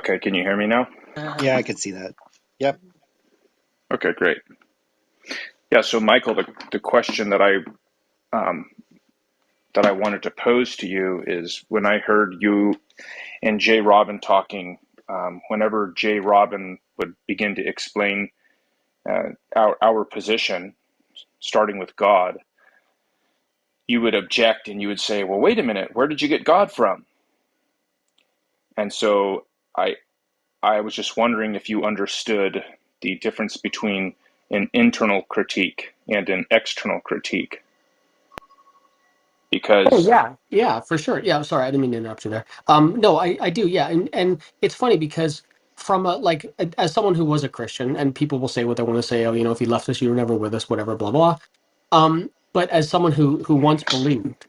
Okay, can you hear me now? Yeah, I could see that. Yep. Okay, great. Yeah, so Michael, the question um, that I wanted to pose to you is when I heard you and Jay Robin talking, whenever Jay Robin would begin to explain our position, starting with God, you would object and you would say, "Well, wait a minute, where did you get God from?" And so I was just wondering if you understood the difference between an internal critique and an external critique, Oh because yeah, for sure. Yeah, I'm sorry, I didn't mean to interrupt you there. No, I do, yeah, and it's funny because from as someone who was a Christian, and people will say what they want to say, oh, if you left us, you were never with us, whatever, blah blah. But as someone who once believed,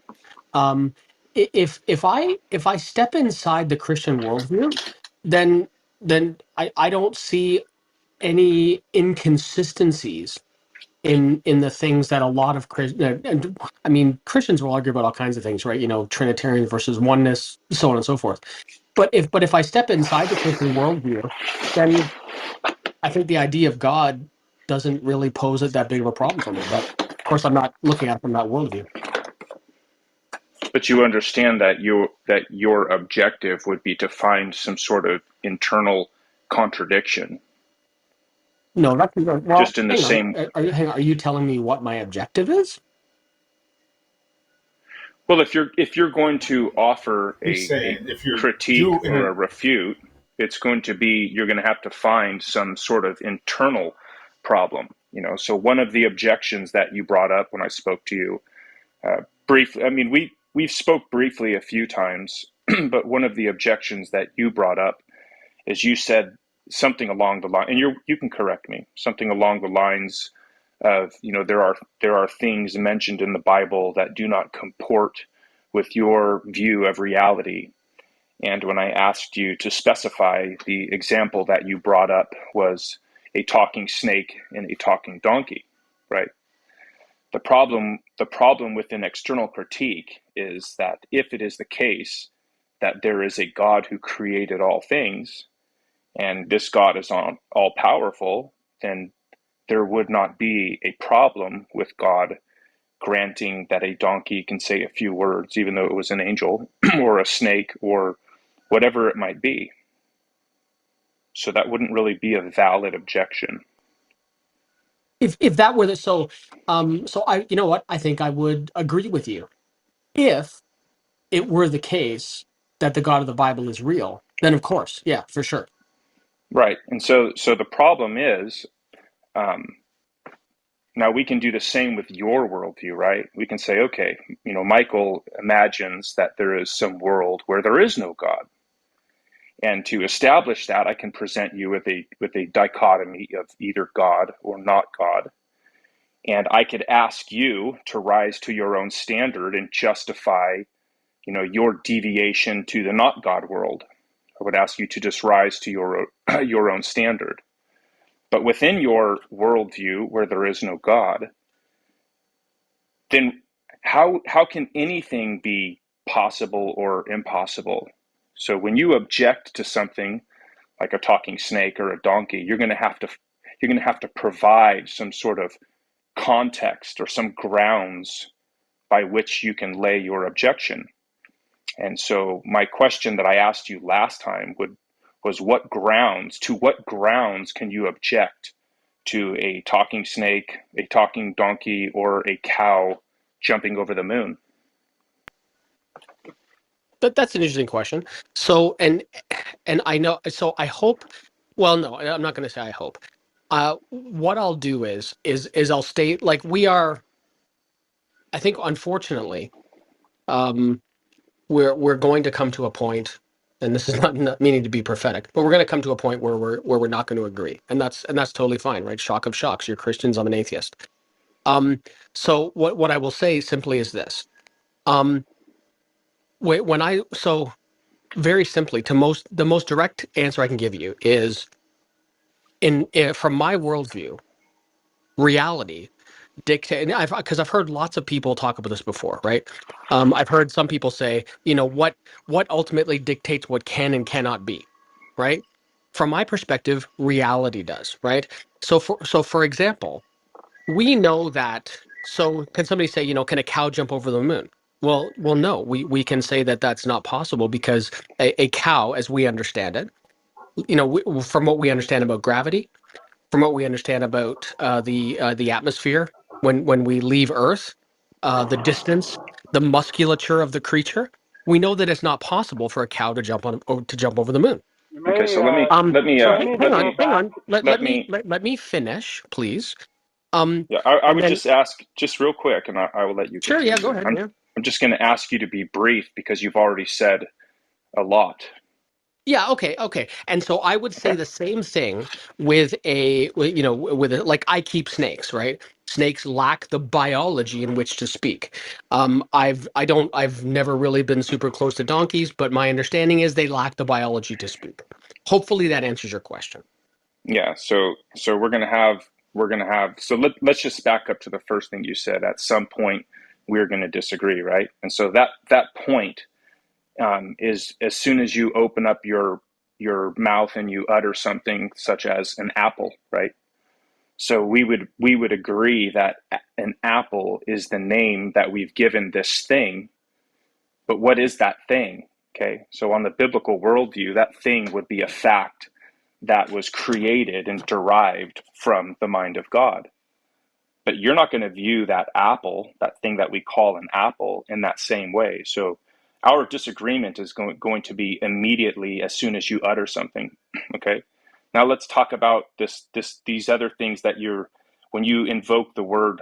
um, if I step inside the Christian worldview, then I don't see any inconsistencies in the things that a lot of and I mean Christians will argue about all kinds of things, right? Trinitarian versus oneness, so on and so forth. But if I step inside the Christian worldview, then I think the idea of God doesn't really pose it that big of a problem for me. But of course, I'm not looking at it from that worldview. but you understand that your objective would be to find some sort of internal contradiction, No, that's well. just in the Hang on. same. Are you telling me what my objective is? Well, if you're going to offer He's a saying if you're critique doing or it, a refute, it's going to be you're going to have to find some sort of internal problem. So one of the objections that you brought up when I spoke to you briefly, I mean, we've spoke briefly a few times, but one of the objections that you brought up is you said something along the line, and you can correct me, something along the lines of, there are things mentioned in the Bible that do not comport with your view of reality. And when I asked you to specify, the example that you brought up was a talking snake and a talking donkey, right? The problem with an external critique is that if it is the case that there is a God who created all things, and this God is all powerful, then there would not be a problem with God granting that a donkey can say a few words, even though it was an angel or a snake or whatever it might be. So that wouldn't really be a valid objection. If that were the so I what I think I would agree with you if it were the case that the God of the Bible is real, then of course, yeah, for sure. Right. And so the problem is, um, now we can do the same with your worldview, right? We can say, okay, Michael imagines that there is some world where there is no God. And to establish that, I can present you with a dichotomy of either God or not God. And I could ask you to rise to your own standard and justify, your deviation to the not God world. I would ask you to just rise to your own standard. But within your worldview, where there is no God, then how can anything be possible or impossible? So when you object to something like a talking snake or a donkey, you're going to have to provide some sort of context or some grounds by which you can lay your objection. And so my question that I asked you last time was to what grounds can you object to a talking snake, a talking donkey, or a cow jumping over the moon? That's an interesting question. So and I know, so I hope, well, no, I'm not going to say I hope. What I'll do is I'll state, like, we are, I think, unfortunately, um we're going to come to a point, and this is not meaning to be prophetic, but we're going to come to a point where we're not going to agree, and that's totally fine, right? Shock of shocks. You're Christians, I'm an atheist. So what I will say simply is this. Um, when I so very simply, the most direct answer I can give you is from my worldview, reality dictate. Because I've heard lots of people talk about this before, right? I've heard some people say, what ultimately dictates what can and cannot be, right? from my perspective, reality does, right? So for example, we know that. So can somebody say, can a cow jump over the moon? Well, no. We can say that that's not possible because a cow, as we understand it, from what we understand about gravity, from what we understand about the atmosphere when we leave Earth, the distance, the musculature of the creature, we know that it's not possible for a cow to jump over the moon. You Okay, may, so let me uh, let me So you need to hang go on, hang back. on. Let let let me me let me finish, please. Um, yeah, I and would then just ask just real quick, and I will let you sure, yeah, go continue. ahead. Yeah. I'm just going to ask you to be brief because you've already said a lot. Yeah, okay. And so I would say Okay. the same thing like I keep snakes, right? Snakes lack the biology in which to speak. I've never really been super close to donkeys, but my understanding is they lack the biology to speak. Hopefully that answers your question. Yeah. So we're gonna have. So let's just back up to the first thing you said. At some point, we're going to disagree, right? And so that point is as soon as you open up your mouth and you utter something such as an apple, right? So we would agree that an apple is the name that we've given this thing, but what is that thing? Okay, so on the biblical worldview, that thing would be a fact that was created and derived from the mind of God. But you're not going to view that apple, that thing that we call an apple, in that same way. So our disagreement is going to be immediately as soon as you utter something. Okay. Now let's talk about these other things that you're when you invoke the word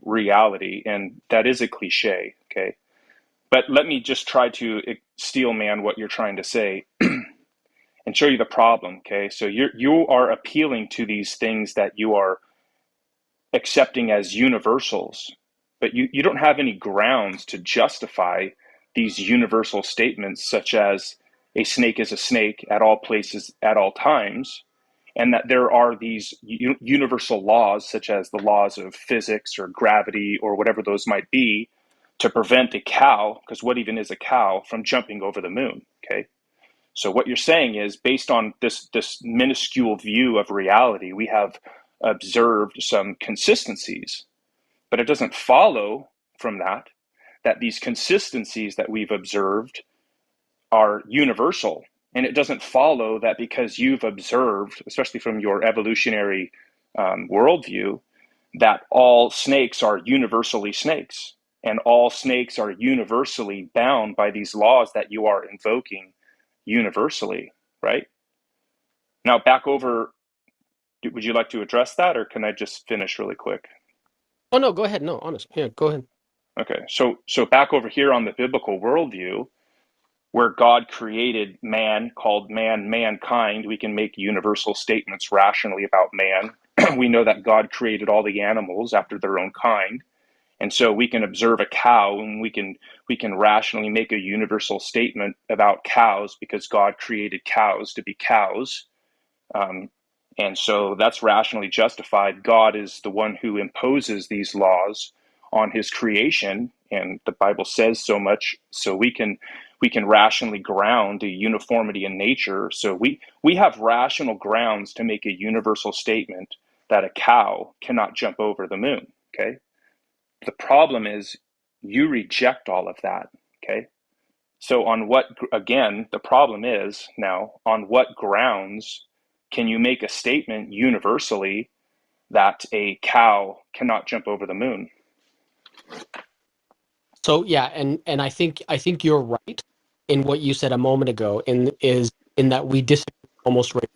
reality, and that is a cliche. Okay. But let me just try to steel man what you're trying to say and show you the problem. Okay. So you are appealing to these things that you are accepting as universals, but you don't have any grounds to justify these universal statements, such as a snake is a snake at all places, at all times, and that there are these universal laws, such as the laws of physics or gravity or whatever those might be, to prevent a cow, because what even is a cow, from jumping over the moon. Okay. So what you're saying is, based on this minuscule view of reality, we have observed some consistencies, but it doesn't follow from that these consistencies that we've observed are universal. And it doesn't follow that because you've observed, especially from your evolutionary worldview, that all snakes are universally snakes and all snakes are universally bound by these laws that you are invoking universally, right? Now, back over, would you like to address that, or can I just finish really quick? Oh no, go ahead. No, honest. Yeah, go ahead. Okay, so back over here on the biblical worldview, where God created man, called man mankind, we can make universal statements rationally about man. We know that God created all the animals after their own kind, and so we can observe a cow and we can rationally make a universal statement about cows because God created cows to be cows. Um, and so that's rationally justified. God is the one who imposes these laws on his creation, and the Bible says so much. So we can rationally ground a uniformity in nature. So we have rational grounds to make a universal statement that a cow cannot jump over the moon. Okay. The problem is you reject all of that. Okay. So, again, the problem is now, on what grounds can you make a statement universally that a cow cannot jump over the moon? So yeah, and I think you're right in what you said a moment ago, in that we disagree almost right.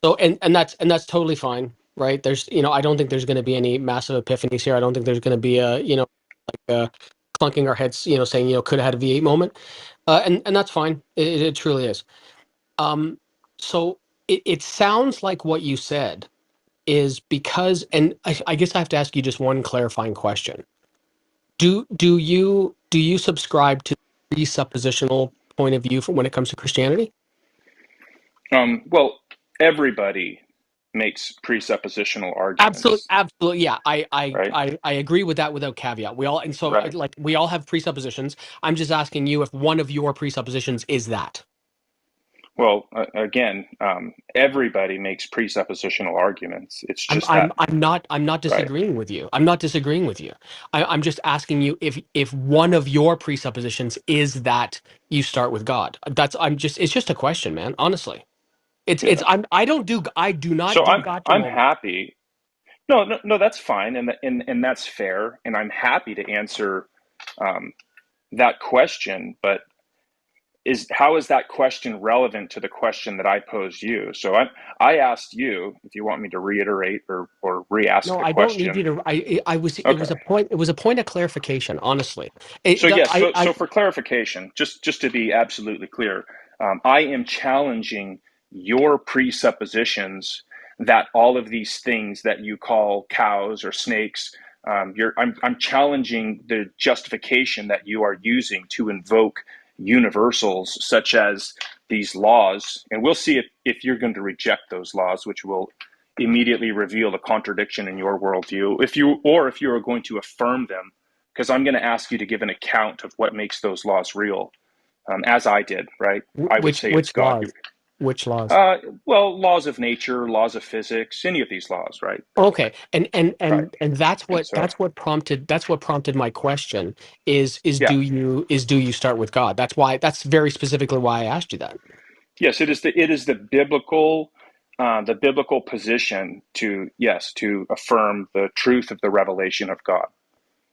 So and that's totally fine, right? I don't think there's going to be any massive epiphanies here. I don't think there's going to be a clunking our heads, saying could have had a V8 moment, and that's fine. It truly is. Um, so it sounds like what you said is because, and I guess I have to ask you just one clarifying question. Do you subscribe to the presuppositional point of view when it comes to Christianity? Well, everybody makes presuppositional Absolutely, arguments, absolutely. Yeah, I, I, right? I, I agree with that without caveat. We all, and so Right. like we all have presuppositions. I'm just asking you if one of your presuppositions is that. Well, again, everybody makes presuppositional arguments. It's I'm just I'm that, I'm not right? disagreeing with you. I'm not disagreeing with you. I'm just asking you if one of your presuppositions is that you start with God. That's I'm just it's just a question, man. Honestly, it's Yeah. I do not So do I'm gotcha I'm moments. happy. No, no, no, that's fine, and that's fair, and I'm happy to answer um, that question. But is how is that question relevant to the question that I posed you? So I asked you if you want me to reiterate or re-ask No, the I don't need you question. to. I was it was Okay. a point. It was a point of clarification. Honestly, So yes, so I for clarification, just to be absolutely clear, I am challenging your presuppositions that all of these things that you call cows or snakes, I'm challenging the justification that you are using to invoke universals such as these laws, and we'll see if you're going to reject those laws, which will immediately reveal a contradiction in your worldview. If you are going to affirm them, because I'm going to ask you to give an account of what makes those laws real, as I did, right? I would say it's which God. laws? Which laws? Uh, well, laws of nature, laws of physics, any of these laws, right? Okay, Right. and And so, that's what prompted my question yeah, do you start with God? That's very specifically why I asked you that. yes, it is the biblical position to yes to affirm the truth of the revelation of God.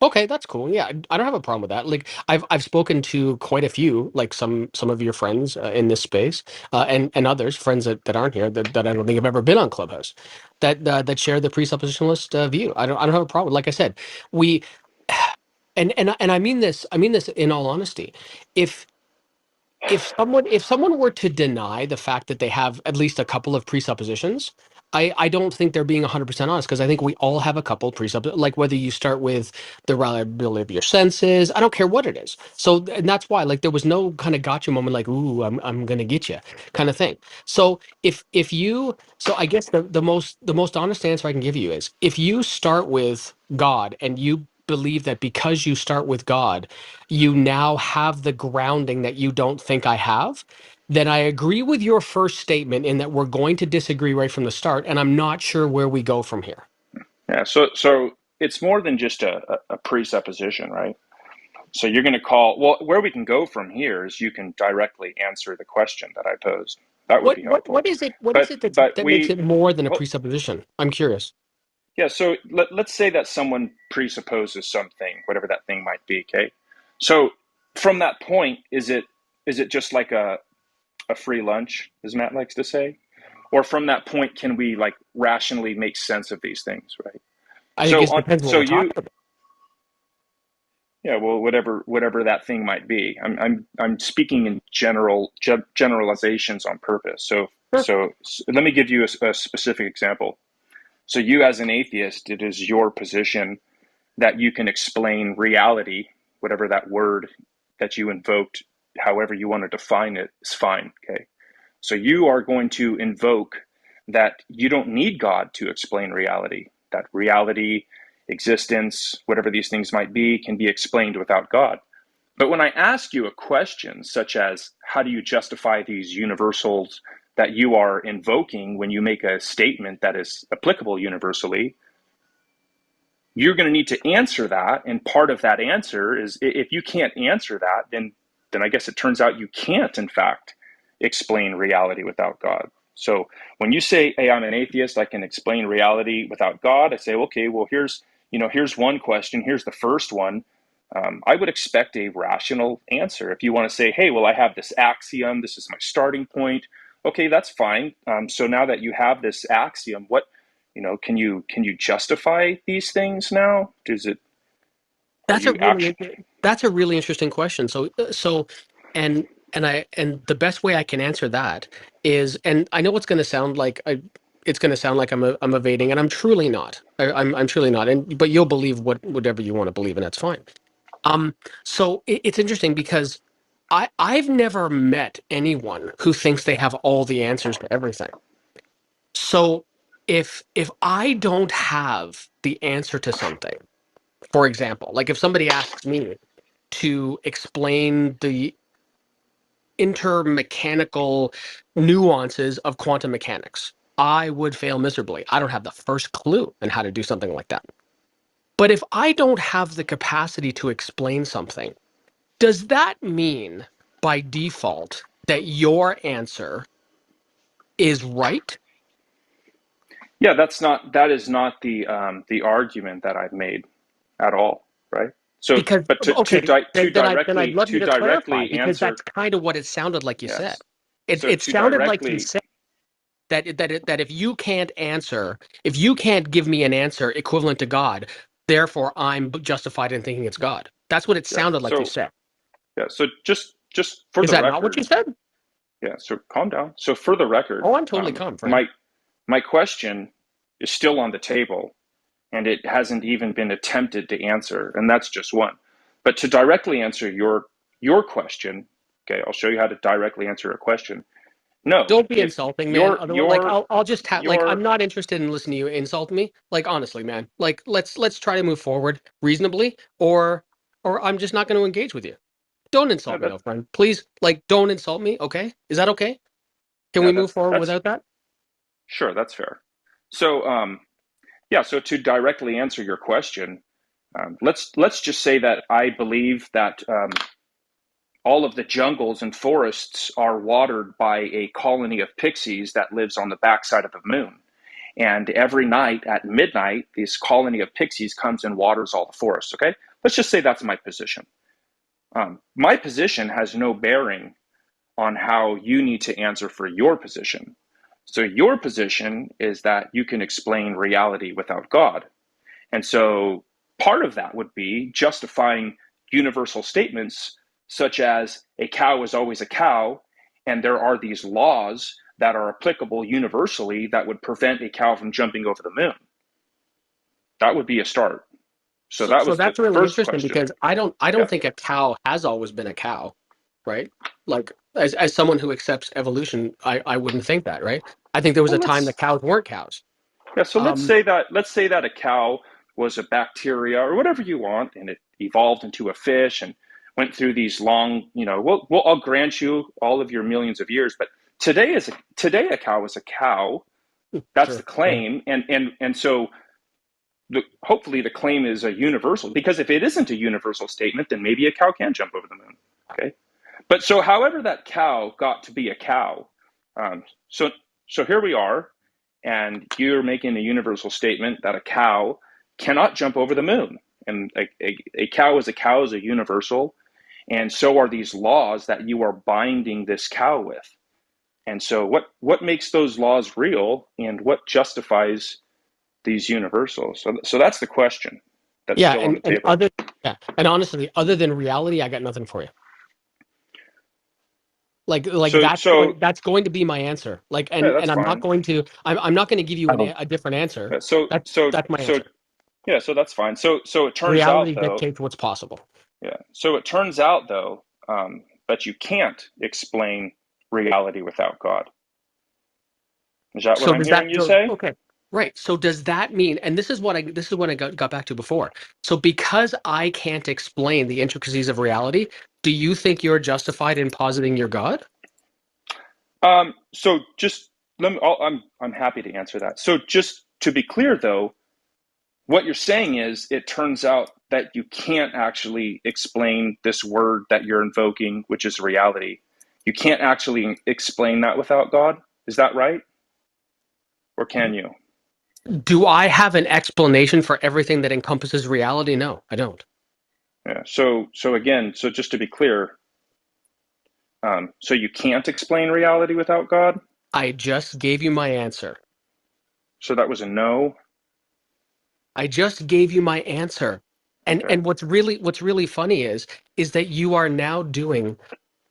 Okay, that's cool. Yeah, I don't have a problem with that. Like I've spoken to quite a few, like some of your friends in this space, and others friends that aren't here that I don't think have ever been on Clubhouse, that share the presuppositionalist view. I don't have a problem. Like I said, we and I mean this in all honesty. If if someone were to deny the fact that they have at least a couple of presuppositions, I don't think they're being 100% honest, because I think we all have a couple presuppositions, like whether you start with the reliability of your senses, I don't care what it is. So and that's why, like, there was no kind of gotcha moment like, ooh, I'm gonna get you kind of thing. So if you so I guess the most honest answer I can give you is, if you start with God and you believe that because you start with God you now have the grounding that you don't think I have, then I agree with your first statement in that we're going to disagree right from the start, and I'm not sure where we go from here. Yeah. So it's more than just a presupposition, right? So you're going to call, well, where we can go from here is you can directly answer the question that I posed. That would be helpful. What is But it that makes we, it more than a well, presupposition? I'm curious. yeah. So let's say that someone presupposes something, whatever that thing might be. Okay. So from that point, is it just like a free lunch, as Matt likes to say, or from that point can we like rationally make sense of these things, right? I think it depends what So we're you talking about. Yeah, well, whatever that thing might be. I'm speaking in generalizations on purpose. Sure. So let me give you a specific example. So you, as an atheist, it is your position that you can explain reality, whatever that word that you invoked, however you want to define it, is fine. Okay. So you are going to invoke that you don't need God to explain reality, that reality, existence, whatever these things might be, can be explained without God. But when I ask you a question such as, how do you justify these universals that you are invoking when you make a statement that is applicable universally, you're going to need to answer that. And part of that answer is, if you can't answer that, then I guess it turns out you can't, in fact, explain reality without God. So when you say, hey, I'm an atheist, I can explain reality without God, I say, okay, well, here's one question. Here's the first one. I would expect a rational answer. If you want to say, hey, well, I have this axiom, this is my starting point. Okay, that's fine. So now that you have this axiom, can you justify these things now? Does it are That's a you really actually that's a really interesting question. And and the best way I can answer that is, and I know it's going to sound like it's going to sound like I'm evading, and I'm truly not. I'm truly not. And but you'll believe whatever you want to believe, and that's fine. Um, so it's interesting because I've never met anyone who thinks they have all the answers to everything. So if I don't have the answer to something, for example, like if somebody asks me to explain intermechanical nuances of quantum mechanics, I would fail miserably. I don't have the first clue on how to do something like that. But if I don't have the capacity to explain something, does that mean by default that your answer is right? Yeah, that is not the argument that I've made at all, right? So, Because but okay, to then I'd love you to clarify, directly because that's answer, kind of what it sounded like you said. yes. It So it to sounded like you directly, said that if you can't answer, if you can't give me an answer equivalent to God, therefore I'm justified in thinking it's God. That's what it yeah. sounded like you So said. yeah. So just for Is the that not what record, you said? yeah. So calm down. So for the record, Oh, I'm totally calm, friend. my question is still on the table, and it hasn't even been attempted to answer, and that's just one. But to directly answer your question, okay, I'll show you how to directly answer a question. No, Don't be if insulting, man. Otherwise, like I'll just like I'm your not interested in listening to you insult me. Like honestly, man. Like let's try to move forward reasonably, or I'm just not going to engage with you. Don't yeah, insult me, though, friend. Please, like, don't insult me. Okay, is that okay? Can yeah, we move forward that's without that? sure, that's fair. So yeah, so to directly answer your question, let's just say that I believe that all of the jungles and forests are watered by a colony of pixies that lives on the backside of the moon. And every night at midnight, this colony of pixies comes and waters all the forests. Okay, let's just say that's my position. My position has no bearing on how you need to answer for your position. So your position is that you can explain reality without God. And so part of that would be justifying universal statements such as a cow is always a cow, and there are these laws that are applicable universally that would prevent a cow from jumping over the moon. That would be a start. So that So was the that's really first interesting, question. because I Yeah. don't think a cow has always been a cow, right? Like as someone who accepts evolution, I wouldn't think that, right? I think there was Well, a time that cows weren't cows. yeah, so Um, let's say that a cow was a bacteria or whatever you want, and it evolved into a fish and went through these long, I'll grant you all of your millions of years, but today a cow is a cow. That's the sure. Yeah. claim, and so hopefully the claim is a universal, because if it isn't a universal statement, then maybe a cow can jump over the moon. Okay, but so however that cow got to be a cow, um, so so here we are, and you're making a universal statement that a cow cannot jump over the moon, and a cow is a universal, and so are these laws that you are binding this cow with. And so what makes those laws real, and what justifies these universals? So that's the question that's Yeah, still on the and table. and honestly, other than reality, I got nothing for you. Like So that's going to be my answer. Like yeah, and that's I'm not fine. going to I'm not going to give you Oh, a different answer. Yeah, so so That's my so answer. yeah, so that's fine. So it turns out Reality though, dictates what's possible. yeah. So it turns out though, that you can't explain reality without God. Is that what So I'm does that hearing you say? okay? Right. So does that mean? And this is what I got back to before. So because I can't explain the intricacies of reality, do you think you're justified in positing your God? So just let me. I'm happy to answer that. So just to be clear though, what you're saying is it turns out that you can't actually explain this word that you're invoking, which is reality. You can't actually explain that without God. Is that right? Or can you? Do I have an explanation for everything that encompasses reality? No, I don't. Yeah. So again, so just to be clear, so you can't explain reality without God. I just gave you my answer. So that was a no. I just gave you my answer. Okay. And what's really funny is that you are now doing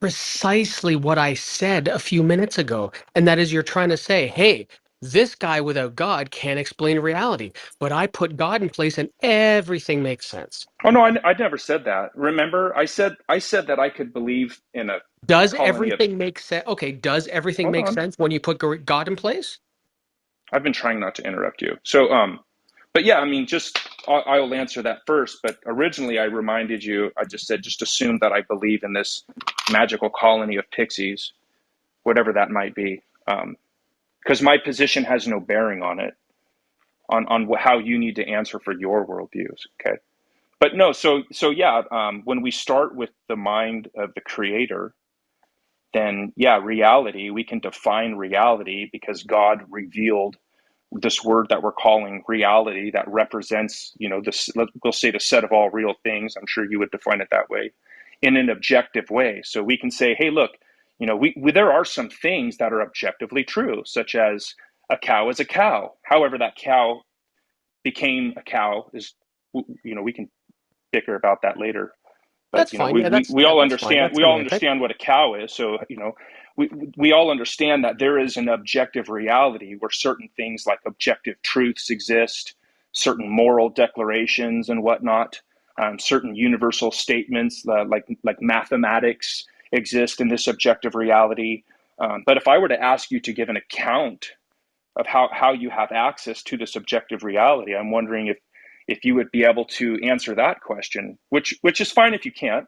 precisely what I said a few minutes ago. And that is, you're trying to say, hey, this guy without God can't explain reality. But I put God in place and everything makes sense. Oh no, I never said that. Remember, I said that I could believe in a Does colony of. everything make sense? Okay, does everything Hold make on. sense when you put God in place? I've been trying not to interrupt you. So But yeah, I mean, just I'll answer that first. But originally, I reminded you, I just said, just assume that I believe in this magical colony of pixies, whatever that might be, because my position has no bearing on it, on how you need to answer for your worldviews. Okay, but no, so yeah, when we start with the mind of the creator, then yeah, reality, we can define reality because God revealed this word that we're calling reality that represents, this, we'll say, the set of all real things. I'm sure you would define it that way, in an objective way. So we can say, hey, look, there are some things that are objectively true, such as a cow is a cow. However, that cow became a cow is, we can bicker about that later. But That's fine. Yeah, that's we yeah, all that's fine. understand That's semantic. what a cow is. So we all understand that there is an objective reality where certain things like objective truths exist, certain moral declarations and whatnot, certain universal statements like mathematics exist in this objective reality. But if I were to ask you to give an account of how you have access to this objective reality, I'm wondering if you would be able to answer that question, which is fine if you can't.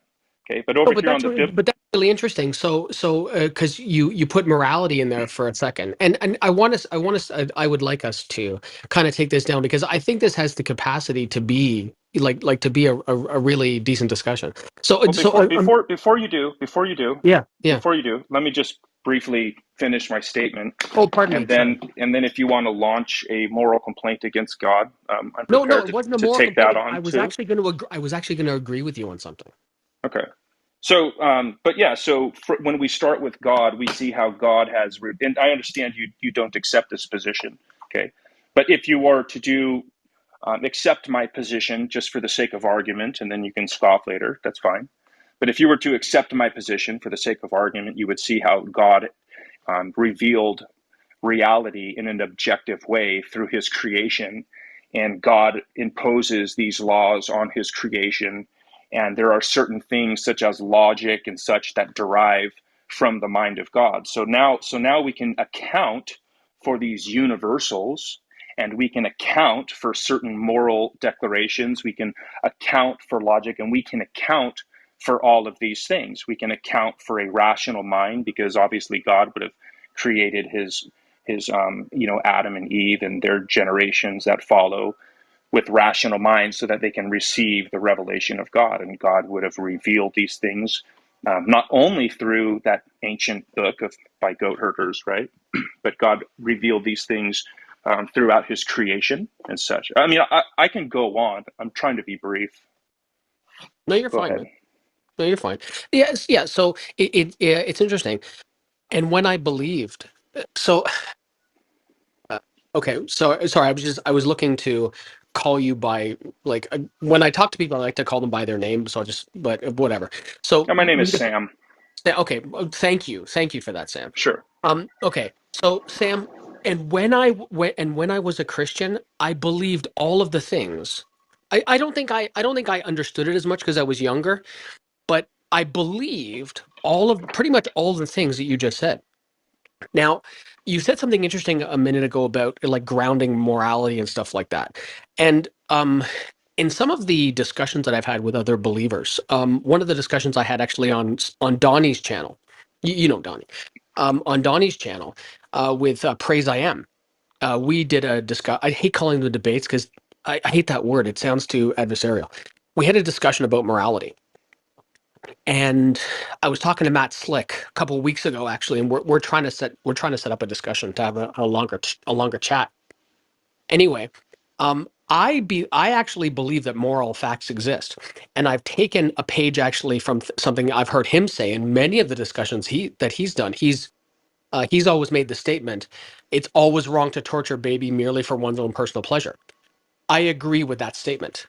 Okay, but No, over here on the but that's really interesting. So because you put morality in there for a second, and I would like us to kind of take this down because I think this has the capacity to be to be a really decent discussion. well, Yeah, yeah. let me just briefly finish my statement, Oh, pardon me. and Sorry. then if you want to launch a moral complaint against God, I'm No, no, prepared it wasn't a to moral take that complaint. on too. I was actually going to agree with you on something. Okay. So, but yeah, when we start with God, we see how God has, and I understand you don't accept this position, okay? But if you were to accept my position just for the sake of argument, and then you can scoff later, that's fine. But if you were to accept my position for the sake of argument, you would see how God revealed reality in an objective way through his creation, and God imposes these laws on his creation, and there are certain things such as logic and such that derive from the mind of God. So now we can account for these universals, and we can account for certain moral declarations, we can account for logic, and we can account for all of these things. We can account for a rational mind because obviously God would have created his Adam and Eve and their generations that follow with rational minds so that they can receive the revelation of God. And God would have revealed these things not only through that ancient book by goat herders, right? But God revealed these things throughout his creation and such. I mean, I can go on. I'm trying to be brief. No, you're Go fine, ahead. man. No, you're fine. Yes, yeah. So it's interesting. And when I believed, so okay, so sorry, I was looking to call you by when I talk to people, I like to call them by their name. So I just, but whatever. So Oh, my name is Sam. okay, thank you for that, Sam. Sure. Okay, so Sam, and when I was a Christian, I believed all of the things. I don't think I understood it as much because I was younger, but I believed pretty much all of the things that you just said. Now, you said something interesting a minute ago about like grounding morality and stuff like that. And in some of the discussions that I've had with other believers, one of the discussions I had actually on Donnie's channel, you know Donnie, on Donnie's channel with Praise I Am, we did a discuss. I hate calling them debates because I hate that word. It sounds too adversarial. We had a discussion about morality, and I was talking to Matt Slick a couple of weeks ago, actually, and we're trying to set up a discussion to have a longer chat. Anyway, I actually believe that moral facts exist, and I've taken a page actually from something I've heard him say in many of the discussions he's done. He's always made the statement, "It's always wrong to torture a baby merely for one's own personal pleasure." I agree with that statement.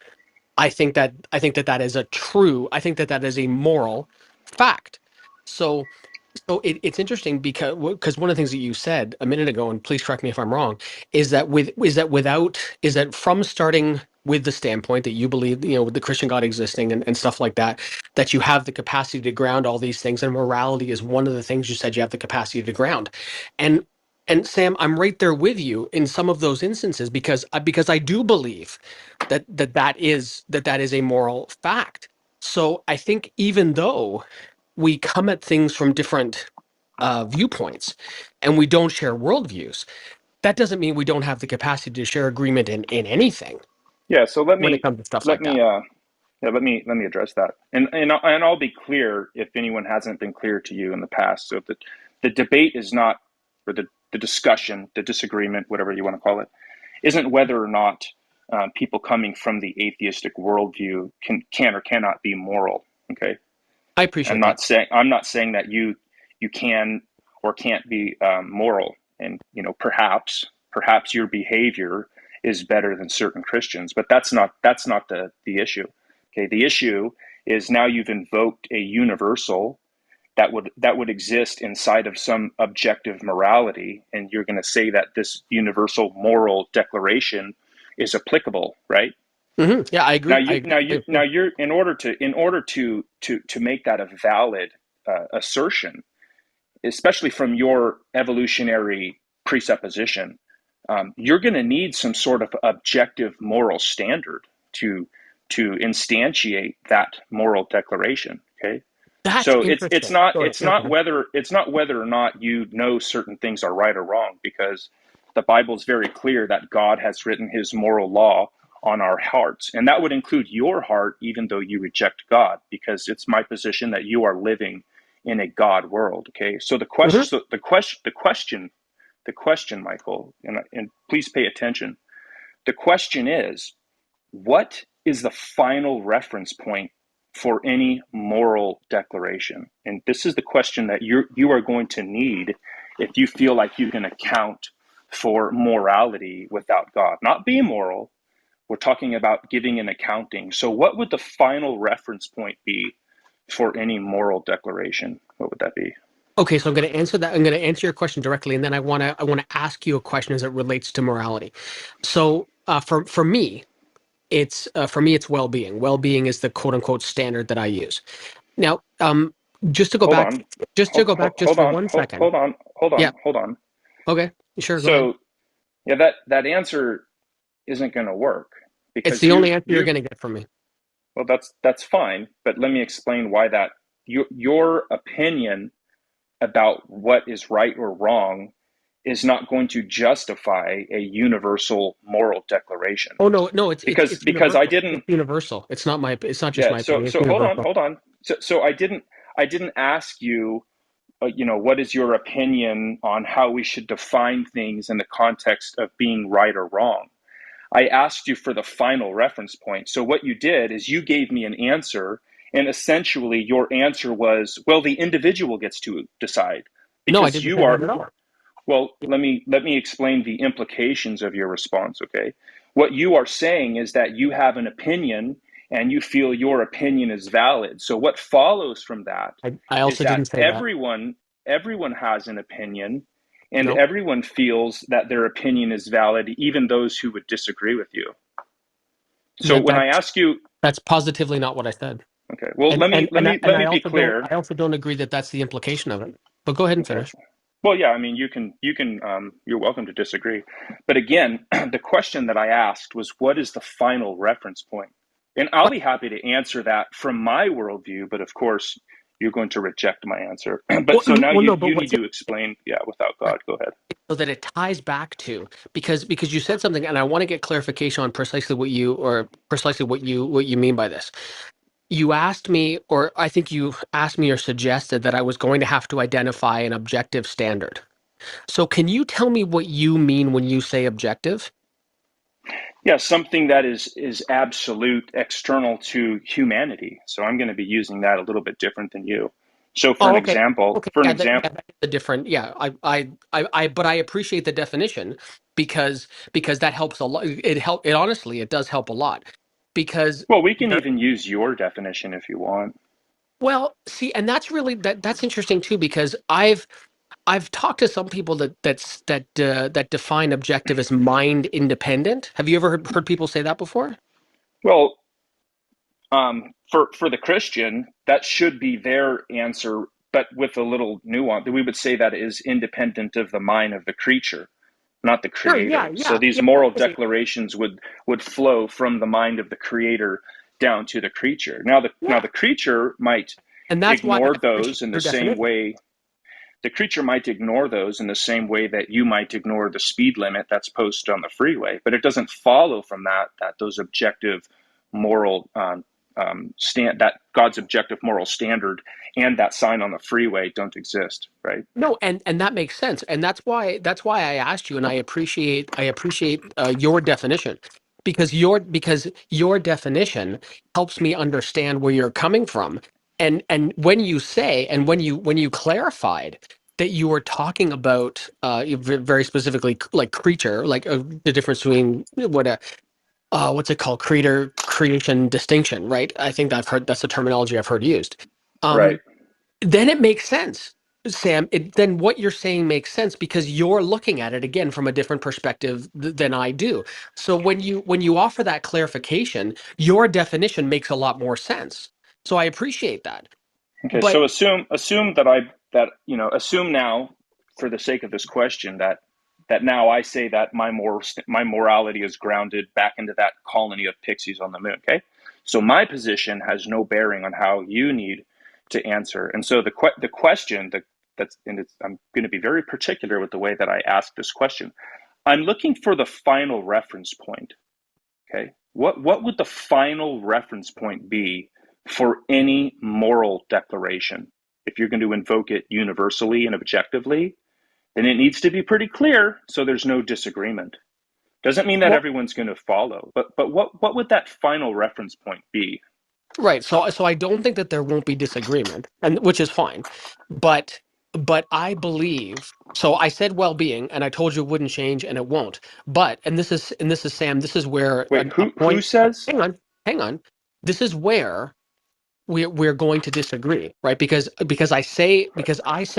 I think that is a true. I think that that is a moral fact. So it's interesting because one of the things that you said a minute ago, and please correct me if I'm wrong, is that from starting with the standpoint that you believe, with the Christian God existing and stuff like that, that you have the capacity to ground all these things, and morality is one of the things you said you have the capacity to ground. And And Sam, I'm right there with you in some of those instances because I do believe that is a moral fact. So I think even though we come at things from different viewpoints and we don't share worldviews, that doesn't mean we don't have the capacity to share agreement in anything Yeah. So when it comes to stuff let like me that. let me address that, and I'll be clear if anyone hasn't been clear to you in the past. So the debate is not, or the discussion, the disagreement, whatever you want to call it, isn't whether or not people coming from the atheistic worldview can or cannot be moral. Okay, I appreciate that. I'm not saying that you can or can't be moral, and perhaps your behavior is better than certain Christians, but that's not the issue. Okay, the issue is now you've invoked a universal that would exist inside of some objective morality, and you're going to say that this universal moral declaration is applicable, right? Yeah, I Now agree. you now you Yeah. now you're in order to make that a valid assertion, especially from your evolutionary presupposition, you're going to need some sort of objective moral standard to instantiate that moral declaration. Okay, That's so it's interesting. not Go it's not ahead. whether or not you know certain things are right or wrong, because the Bible is very clear that God has written His moral law on our hearts, and that would include your heart, even though you reject God, because it's my position that you are living in a God world. Okay, so Mhm. the question, Michael, and please pay attention. The question is, what is the final reference point for any moral declaration? And this is the question that you are going to need if you feel like you can account for morality without God. Not being moral, we're talking about giving an accounting. So what would the final reference point be for any moral declaration? What would that be? Okay, so I'm going to answer that. I'm going to answer your question directly, and then I want to ask you a question as it relates to morality. So, for me, it's well-being. Well-being is the quote unquote standard that I use. Now, just to go Hold back, on. just to go back, just Hold for on. 1 second. Yeah. Hold on. Okay. Sure. Go ahead. So, yeah, that answer isn't going to work, It's because the only answer you're you going to get from me. well, that's fine, but let me explain why that your opinion about what is right or wrong is not going to justify a universal moral declaration, Oh no, no, it's because I universal. It's didn't. universal. It's not my. It's not just Yeah, my opinion. It's hold on, universal. so I didn't ask you, what is your opinion on how we should define things in the context of being right or wrong. I asked you for the final reference point. So what you did is you gave me an answer, and essentially your answer was, well, the individual gets to decide, No, I because didn't you say that are. at all. Well, let me explain the implications of your response, okay? What you are saying is that you have an opinion and you feel your opinion is valid. So what follows from that I is also that didn't say that. everyone has an opinion, and No, everyone feels that their opinion is valid, even those who would disagree with you. So that when I that's ask you, that's positively not what I said. okay, well, And let me and let and I, me and let I me be also don't clear. I also don't agree that that's the implication of it. But go ahead and Okay. finish. Well, yeah, I mean, you're welcome to disagree. But again, the question that I asked was, what is the final reference point? And I'll Right. be happy to answer that from my worldview, but of course, you're going to reject my answer. But Well, so now well, you, no, but you need what's to explain, yeah, without right, God. Go ahead. so that it ties back to because you said something, and I want to get clarification on precisely what you mean by this. You asked me, or I think you asked me or suggested that I was going to have to identify an objective standard. So can you tell me what you mean when you say objective? Yeah, something that is absolute, external to humanity. So I'm going to be using that a little bit different than you. So Oh, okay. Okay. for an Yeah, example, that's a different. Yeah, but I appreciate the definition because that helps a lot. It honestly, it does help a lot because well, we can there. even use your definition if you want. Well, see, and that's really that's interesting too because I've talked to some people that define objective as mind independent. Have you ever heard people say that before? Well, for the Christian, that should be their answer but with a little nuance, we would say that is independent of the mind of the creature, not the Sure, yeah, creator. So yeah, these yeah. moral Okay. declarations would flow from the mind of the creator down to the creature. Now Yeah. the creature might And that's why I ignore appreciate those in the your same definition. way. The creature might ignore those in the same way that you might ignore the speed limit that's posted on the freeway, but it doesn't follow from that those objective moral that God's objective moral standard and that sign on the freeway don't exist, right? No, and that makes sense, and that's why I asked you, and I appreciate your definition, because your definition helps me understand where you're coming from, and when you say and when you clarified that you were talking about very specifically like creature, like the difference between what's it called, creator creation distinction, right? I think that's the terminology I've heard used. Right. Um, then it makes sense, Sam. Then what you're saying makes sense because you're looking at it again from a different perspective than I do. So when you offer that clarification, your definition makes a lot more sense. So I appreciate that. Okay, But so assume assume now, for the sake of this question, that now I say that my morality is grounded back into that colony of pixies on the moon. Okay, so my position has no bearing on how you need to answer, and so the question I'm going to be very particular with the way that I ask this question. I'm looking for the final reference point. Okay. What would the final reference point be for any moral declaration? If you're going to invoke it universally and objectively, then it needs to be pretty clear so there's no disagreement. Doesn't mean that well, everyone's going to follow, but what would that final reference point be? right. So I don't think that there won't be disagreement, and which is fine. But but I believe so. I said well-being, and I told you it wouldn't change, and it won't. But and this is Sam. This is where Wait, a who point. says? Hang on. This is where we're going to disagree, right? Because I say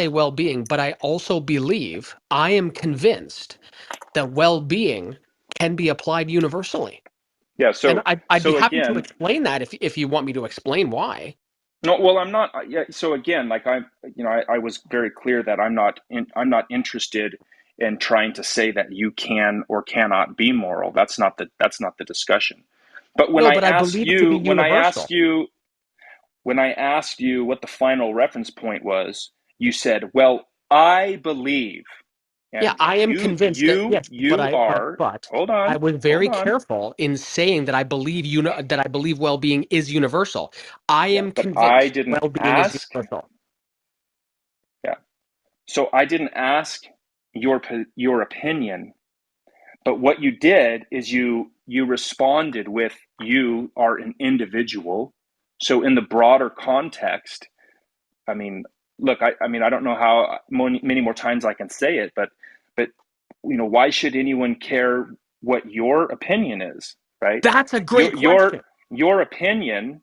well-being, but I also believe I am convinced that well-being can be applied universally. Yeah, And I'd be so happy to again, explain that if you want me to explain why. no, well, I'm not. Yeah, so again, like I was very clear that I'm not interested in trying to say that you can or cannot be moral. That's not the discussion. But No, but I believe it to be universal. when I asked you what the final reference point was, you said, "Well, I believe," Yeah, and I am convinced that yes, but you are. Hold I on, was hold very on. careful in saying that I believe well-being is universal. I Yeah, am but I convinced didn't well-being is ask. universal. Yeah, so I didn't ask your opinion. But what you did is you responded with you are an individual. So in the broader context, I mean, look, I mean, I don't know how many more times I can say it, but why should anyone care what your opinion is, right? That's a Your great your question. your opinion,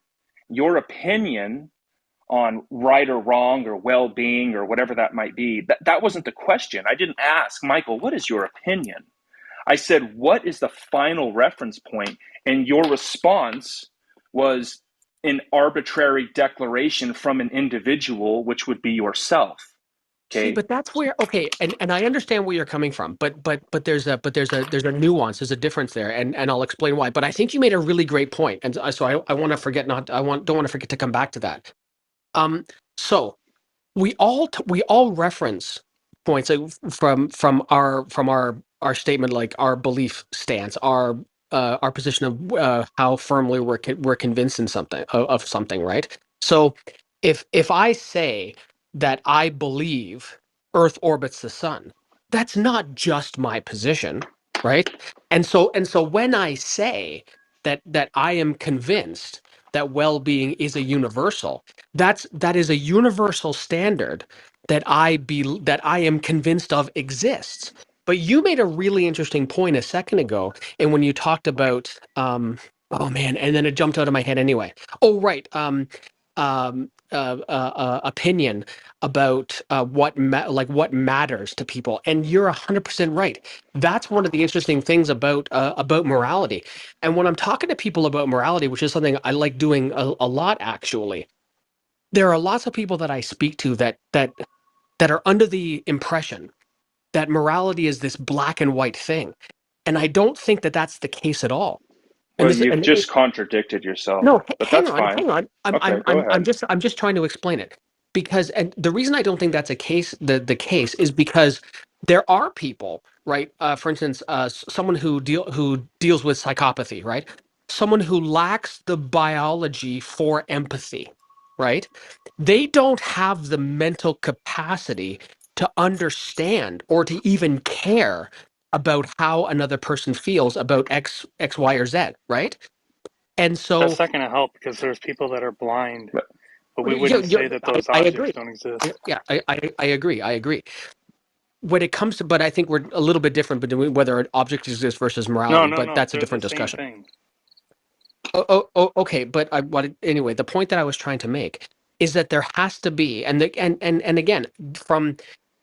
your opinion on right or wrong or well-being or whatever that might be, that wasn't the question. I didn't ask, Michael, what is your opinion? I said, what is the final reference point? And your response was an arbitrary declaration from an individual, which would be yourself. See, Okay. but that's where okay, and I understand where you're coming from, but there's a nuance, there's a difference there, and I'll explain why. But I think you made a really great point, and so I want to forget not I want don't want to forget to come back to that. Um, so we all reference points like, from our statement, like our belief stance, our position of how firmly we're convinced in something of something, right? So if I say that I believe Earth orbits the sun, that's not just my position, right? And so when I say that I am convinced that well-being is a universal, that is a universal standard that I am convinced of exists. But you made a really interesting point a second ago, and when you talked about oh man, and then it jumped out of my head anyway. Oh right, opinion about what matters to people, and you're 100% right. That's one of the interesting things about morality. And when I'm talking to people about morality, which is something I like doing a lot actually, there are lots of people that I speak to that are under the impression that morality is this black and white thing, and I don't think that that's the case at all. And Well, this you've and just contradicted yourself, no, but hang that's on, fine. hang on. Okay, go ahead. I'm just trying to explain it because, and the reason I don't think that's a case, the case is because there are people, right? For instance, someone who deals with psychopathy, right? Someone who lacks the biology for empathy, right? They don't have the mental capacity to understand or to even care about how another person feels about X, Y, or Z, right? And so That's not going to help because there's people that are blind, But but we you, wouldn't say you, that those I objects agree. don't exist. Yeah, I agree. I agree. When it comes to, but I think we're a little bit different between whether an object exists versus No, morality, no, but no. that's a They're the different same discussion. thing. Okay. But anyway, the point that I was trying to make is that there has to be, and again, from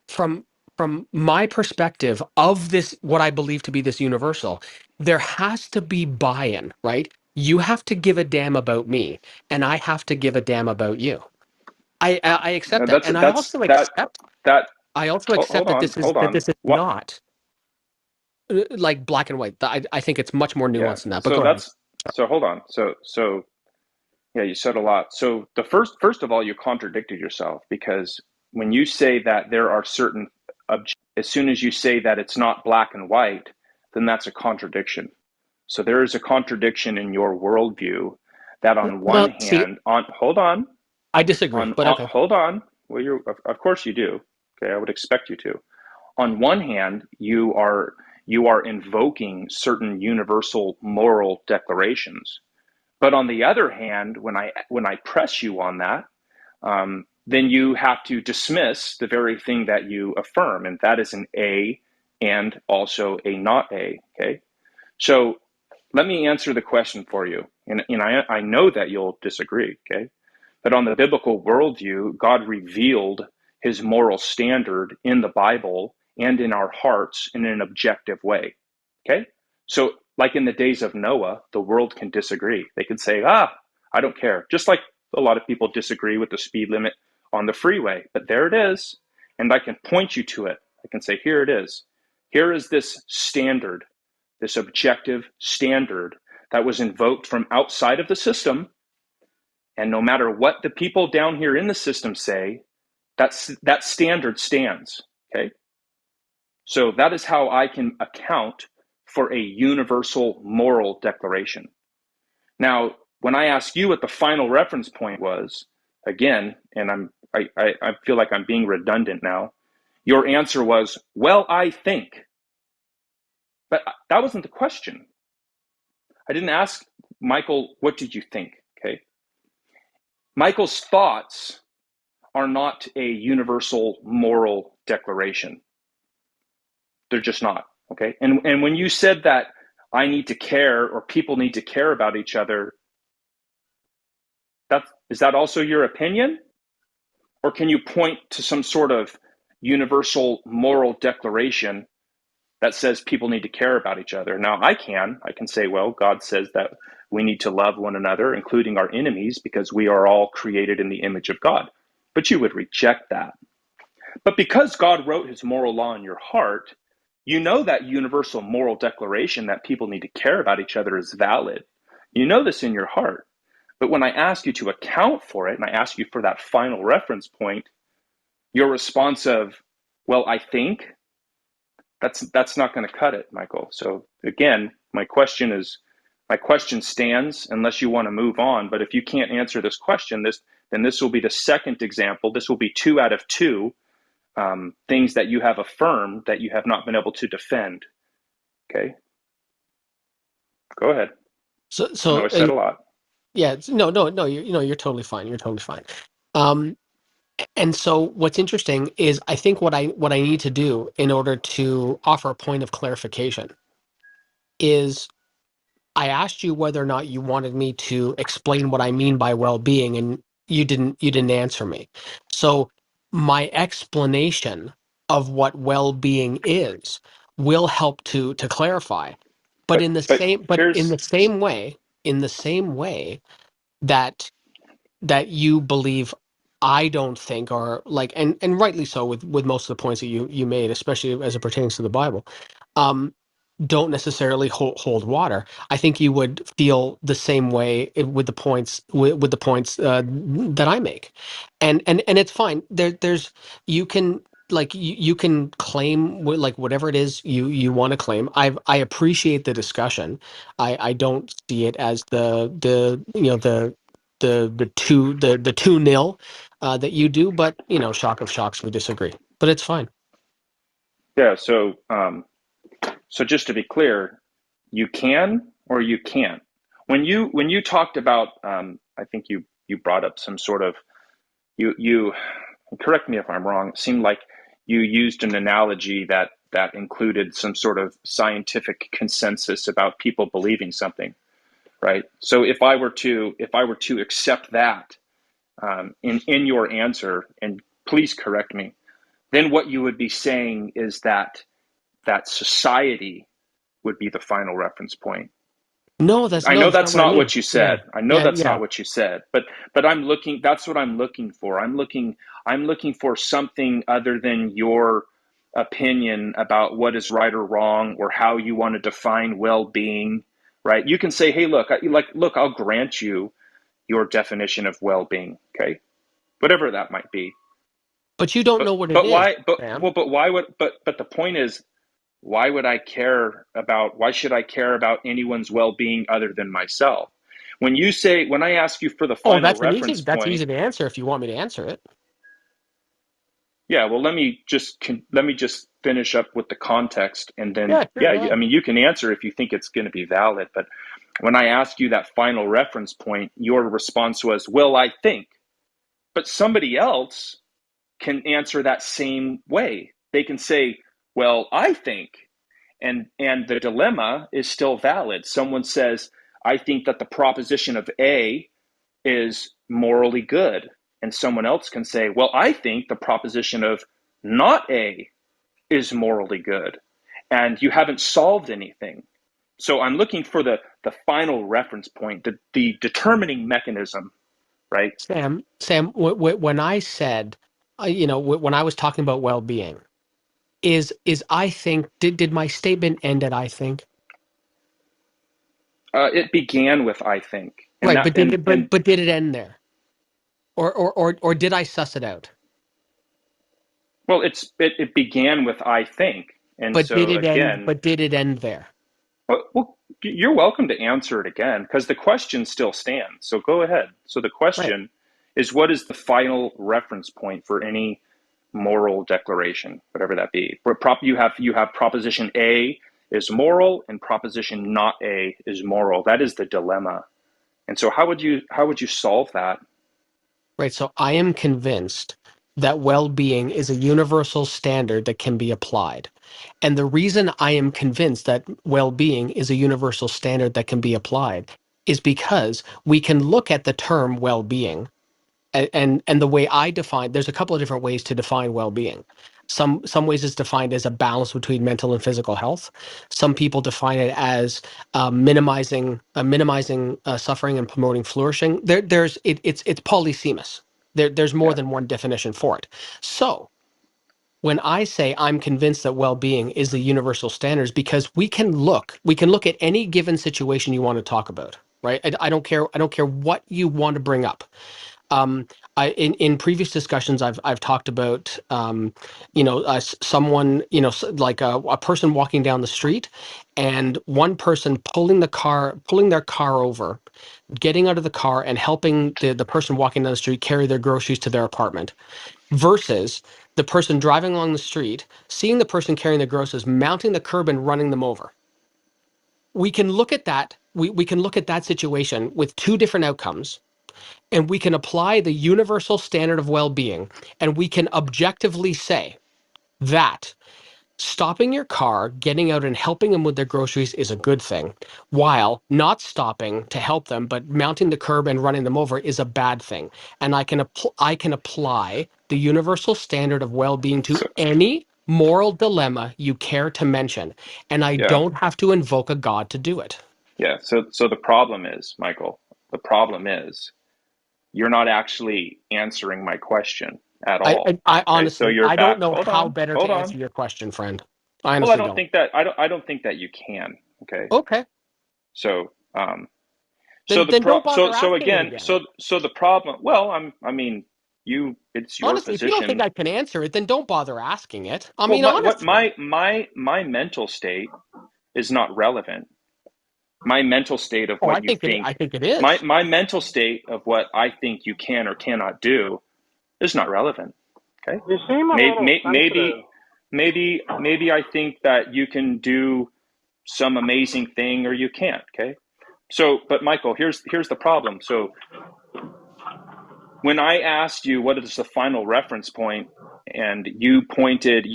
from from my perspective of this, what I believe to be this universal, there has to be buy-in, right? You have to give a damn about me, and I have to give a damn about you. I accept that, that's and that's that that. I also Hold accept on, hold that on. this is What? not like black and white. I think it's much more Yeah. nuanced than that. But So go ahead. that's so. Hold on. So yeah, you said a lot. So the first of all, you contradicted yourself because when you say that there are certain as soon as you say that it's not black and white, then that's a contradiction. So there is a contradiction in your worldview that on one Well, see, hand, on hold on, I disagree, but on okay. hold on. Well, you're of course you do. Okay, I would expect you to. On one hand, you are invoking certain universal moral declarations, but on the other hand, when I press you on that, then you have to dismiss the very thing that you affirm, and that is an A and also a not A. Okay, so let me answer the question for you, and I know that you'll disagree. Okay, but on the biblical worldview, God revealed his moral standard in the Bible and in our hearts in an objective way. Okay? So, like in the days of Noah, the world can disagree. They can say, I don't care. Just like a lot of people disagree with the speed limit on the freeway. But there it is. And I can point you to it. I can say, here it is. Here is this standard, this objective standard that was invoked from outside of the system, and no matter what the people down here in the system say, that standard stands. Okay. So that is how I can account for a universal moral declaration. Now, when I asked you what the final reference point was, again, and I feel like I'm being redundant now, your answer was, well, I think. But that wasn't the question. I didn't ask Michael, what did you think? Okay. Michael's thoughts are not a universal moral declaration. They're just not. Okay. And when you said that I need to care or people need to care about each other, is that also your opinion? Or can you point to some sort of universal moral declaration that says people need to care about each other? Now, I can say, well, God says that we need to love one another, including our enemies, because we are all created in the image of God. But you would reject that. But because God wrote his moral law in your heart, you know that universal moral declaration that people need to care about each other is valid. You know this in your heart. But when I ask you to account for it and I ask you for that final reference point, your response of, well, I think, that's not going to cut it, Michael. So again, my question stands unless you want to move on. But if you can't answer this question, then this will be the second example. This will be 2 out of 2 things that you have affirmed that you have not been able to defend. Okay, go ahead. I know So I said a lot. yeah, no, you're totally fine. You're totally fine. Um, and so what's interesting is I think what I need to do in order to offer a point of clarification is I asked you whether or not you wanted me to explain what I mean by well-being, and you didn't answer me. So my explanation of what well-being is will help to clarify. But But in the but same here's in the same way that you believe I don't think are like, and rightly so with most of the points that you made, especially as it pertains to the Bible, um, don't necessarily hold water. I think you would feel the same way with the points with the points that I make, and it's fine. There's you can like you can claim like whatever it is you want to claim. I appreciate the discussion. I don't see it as the the 2-0 that you do, but shock of shocks, we disagree. But it's fine. Yeah. So just to be clear, you can or you can't. When you talked about, I think you brought up some sort of you correct me if I'm wrong. It seemed like you used an analogy that included some sort of scientific consensus about people believing something, right? So if I were to accept that in your answer, and please correct me, then what you would be saying is that society would be the final reference point. No, I no, know that's not that's what I not mean. what you Yeah, said. I know yeah, that's not yeah. what you said. But I'm looking. That's what I'm looking for. I'm looking for something other than your opinion about what is right or wrong, or how you want to define well-being. Right? You can say, "Hey, look, I'll grant you your definition of well-being." Okay, whatever that might be. But you don't But know what it but is, why? But Sam. well, but why would? But the point is, why would I care about, why should I care about anyone's well-being other than myself? When I ask you for the Oh, final reference that's point, easy to answer if you want me to answer it. yeah, well, let me just finish up with the context, and then, Yeah, sure, yeah, go ahead. you can answer if you think it's going to be valid. But when I ask you that final reference point, your response was, well, I think. But somebody else can answer that same way. They can say, well, I think. And the dilemma is still valid. Someone says, I think that the proposition of A is morally good. And someone else can say, well, I think the proposition of not A is morally good. And you haven't solved anything. So I'm looking for the final reference point, the determining mechanism, right? Sam, when I said, when I was talking about well-being, is I think did my statement end at I think? It began with I think, and Right, that but did it and but did it end there? Or did I suss it out? well, it began with I think, and But did so it end again, but did it end there? well, you're welcome to answer it again because the question still stands. So go ahead. So the Right. question is, what is the final reference point for any moral declaration, whatever that be? You have proposition A is moral, and proposition not A is moral. That is the dilemma. And so how would you solve that? Right. So I am convinced that well-being is a universal standard that can be applied. And the reason I am convinced that well-being is a universal standard that can be applied is because we can look at the term well-being and the way I define, there's a couple of different ways to define well-being. Some ways it's defined as a balance between mental and physical health. Some people define it as minimizing suffering and promoting flourishing. It's polysemous. There's more Yeah. than one definition for it. So when I say I'm convinced that well-being is the universal standards, because we can look at any given situation you want to talk about, right? I don't care what you want to bring up. um, in previous discussions, I've talked about someone, like a person walking down the street, and one person pulling their car over, getting out of the car and helping the person walking down the street carry their groceries to their apartment, versus the person driving along the street, seeing the person carrying the groceries, mounting the curb and running them over. We can look at that. We can look at that situation with two different outcomes, and we can apply the universal standard of well-being, and we can objectively say that stopping your car, getting out and helping them with their groceries is a good thing, while not stopping to help them but mounting the curb and running them over is a bad thing. And I can apply the universal standard of well-being to So any moral dilemma you care to mention, and I yeah. don't have to invoke a god to do it. Yeah. So the problem is, Michael, the problem is you're not actually answering my question at I, all. I, I Okay, so honestly, you're I don't back. know Hold how on, better to hold on. answer your question, friend. I Well, I honestly don't don't. think that I don't think that you can. Okay, Okay, so then don't bother so asking it again, again. so the problem. Well, I mean, it's your Honestly, if you don't think position. I can answer it, then don't bother asking it. I Well, mean, honestly. my mental state is not relevant. My mental state of Oh, what you I think, think it is. my mental state of what I think you can or cannot do is not relevant. Okay, You seem a little sensitive. maybe I think that you can do some amazing thing or you can't. Okay, so but Michael, here's the problem. So when I asked you what is the final reference point, and you pointed,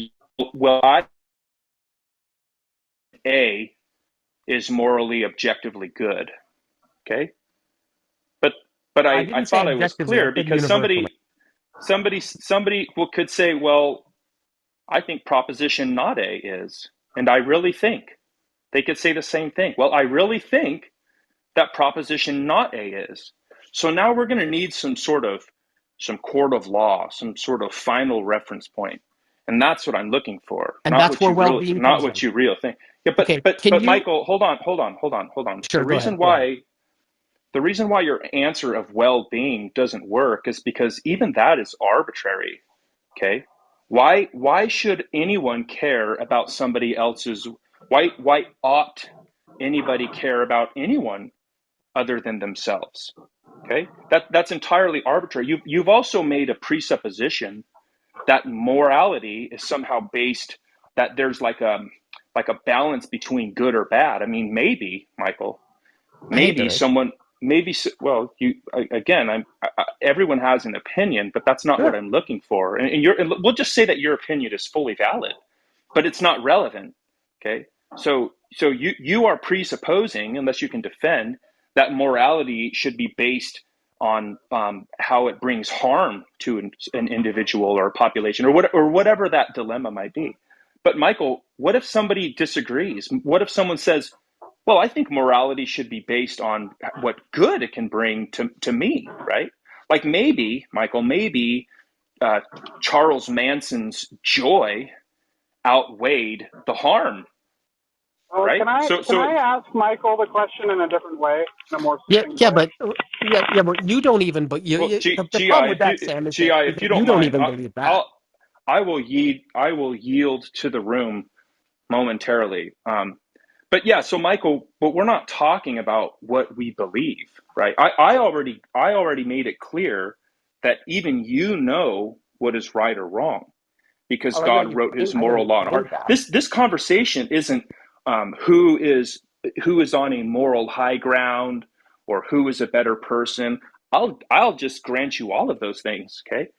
well, A is morally objectively good. Okay, but I I didn't say thought I was objectively. I clear said because universally. somebody could say, well, I think proposition not A is, and I really think they could say the same thing. Well, I really think that proposition not A is. So now we're going to need some court of law, some sort of final reference point. And that's what I'm looking for, And that's where well-being not comes what in. you really think. Yeah, Okay, can but you? Michael, hold on. Sure, go ahead. Go ahead. The reason why your answer of well-being doesn't work is because even that is arbitrary. Okay, why should anyone care about somebody else's? Why ought anybody care about anyone other than themselves? Okay, that's entirely arbitrary. You've also made a presupposition that morality is somehow based, that there's like a balance between good or bad. I mean, maybe, Michael, Hey, maybe there is. someone, well, you, again, everyone has an opinion, but that's not what Sure. I'm looking for. And we'll just say that your opinion is fully valid, but it's not relevant. Okay, so you are presupposing, unless you can defend, that morality should be based on how it brings harm to an individual or a population, or whatever that dilemma might be. But Michael, what if somebody disagrees? What if someone says, well, I think morality should be based on what good it can bring to me, right? Like maybe, Michael, maybe Charles Manson's joy outweighed the harm, Well, right? can I ask Michael the question in a different way, in a more Yeah, succinct yeah, way? but you don't even. But well, the problem GI, with that, Sam, is if you that you don't don't mind, even believe that. I will yield to the room momentarily. But yeah, so Michael, but we're not talking about what we believe, right? I already made it clear that even you know what is right or wrong, because Oh, I know God you wrote His I know moral you law in our say heart. that. This conversation isn't who is on a moral high ground, or who is a better person. I'll just grant you all of those things. Okay,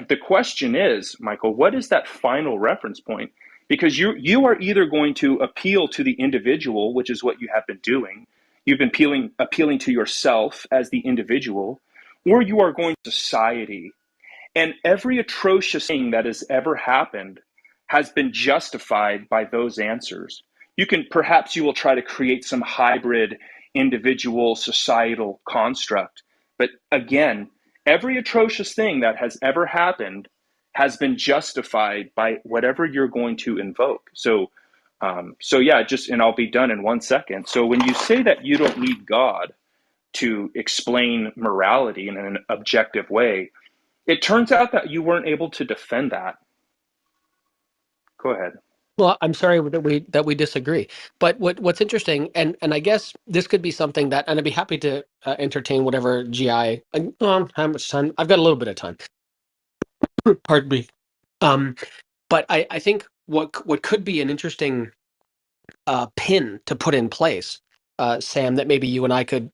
the question is, Michael, what is that final reference point? Because you are either going to appeal to the individual, which is what you have been doing. You've been appealing to yourself as the individual, or you are going to society. And every atrocious thing that has ever happened has been justified by those answers. Perhaps you will try to create some hybrid individual societal construct. But again, every atrocious thing that has ever happened has been justified by whatever you're going to invoke. So yeah, and I'll be done in 1 second. So when you say that you don't need God to explain morality in an objective way, it turns out that you weren't able to defend that. Go ahead. Well, I'm sorry that we disagree. But what's interesting, and I guess this could be something that, and I'd be happy to entertain whatever GI. How much time? I've got a little bit of time. Pardon me. But I think what could be an interesting pin to put in place, Sam, that maybe you and I could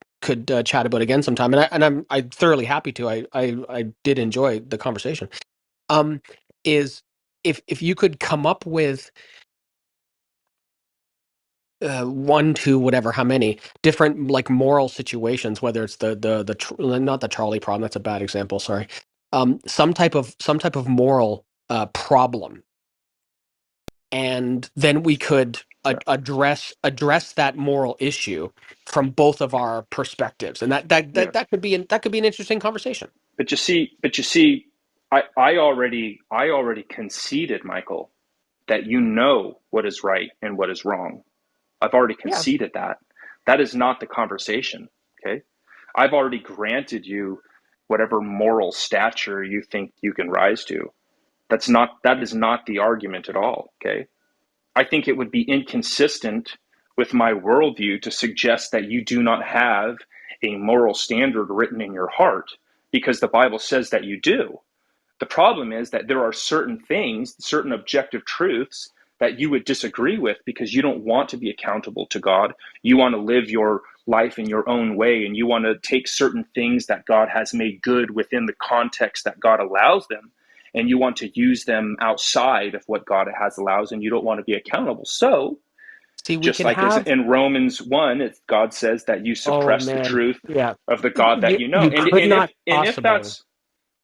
chat about again sometime, I'm thoroughly happy to. I did enjoy the conversation. Is if you could come up with one, two, whatever, how many different like moral situations, whether it's not the Charlie problem, that's a bad example. Sorry, some type of moral problem, and then we could Yeah. address that moral issue from both of our perspectives, and Yes. that could be an interesting conversation. But you see, I already conceded, Michael, that you know what is right and what is wrong. I've already Yeah. conceded that. That is not the conversation. Okay. I've already granted you whatever moral stature you think you can rise to. That is not the argument at all. Okay. I think it would be inconsistent with my worldview to suggest that you do not have a moral standard written in your heart, because the Bible says that you do. The problem is that there are certain things, certain objective truths that you would disagree with because you don't want to be accountable to God. You want to live your life in your own way, and you want to take certain things that God has made good within the context that God allows them, and you want to use them outside of what God has allows, and you don't want to be accountable. So, See, we just can like have. in Romans 1, God says that you Oh suppress the man, truth yeah. of the God that you know. You And could not if possibly. that's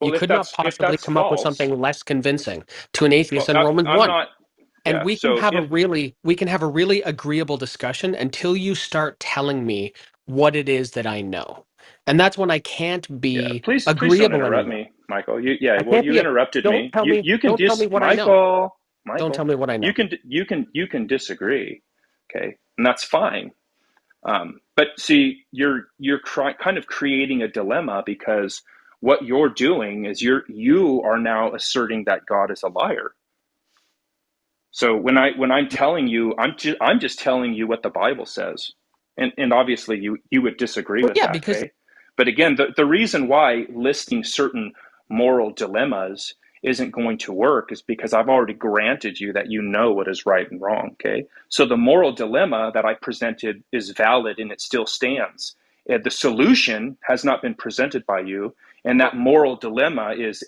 You well, could not if possibly that's come up with false, something less convincing to an atheist well, than Romans I'm 1. not. And Yeah. So if we can have a really agreeable discussion until you start telling me what it is that I know. And that's when I can't yeah, be please don't agreeable interrupt anymore. me, Michael. I Well, can't you be interrupted me. You can don't tell me what I know. Michael, Don't tell Michael. me what I know. You can disagree, okay, and that's fine. But see, you're kind of creating a dilemma, because what you're doing is you are now asserting that God is a liar. So when I'm telling you, I'm just telling you what the Bible says, and obviously you would disagree Well, with yeah, that, because okay? But again, the reason why listing certain moral dilemmas isn't going to work is because I've already granted you that you know what is right and wrong, okay? So the moral dilemma that I presented is valid and it still stands. The solution has not been presented by you, and that moral dilemma is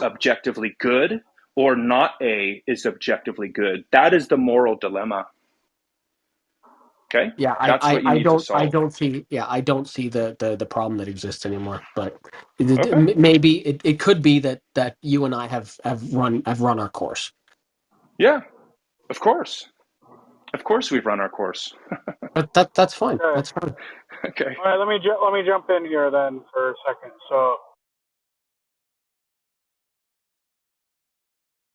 objectively good, or not A is objectively good. That is the moral dilemma. Okay? yeah, That's what you need to I solve. don't see the problem that exists anymore. But Okay? maybe it could be that you and I have run our course. Yeah, of course. Of course we've run our course. But that's fine. Okay. That's fine. Okay. All right. Let me jump in here then for a second. So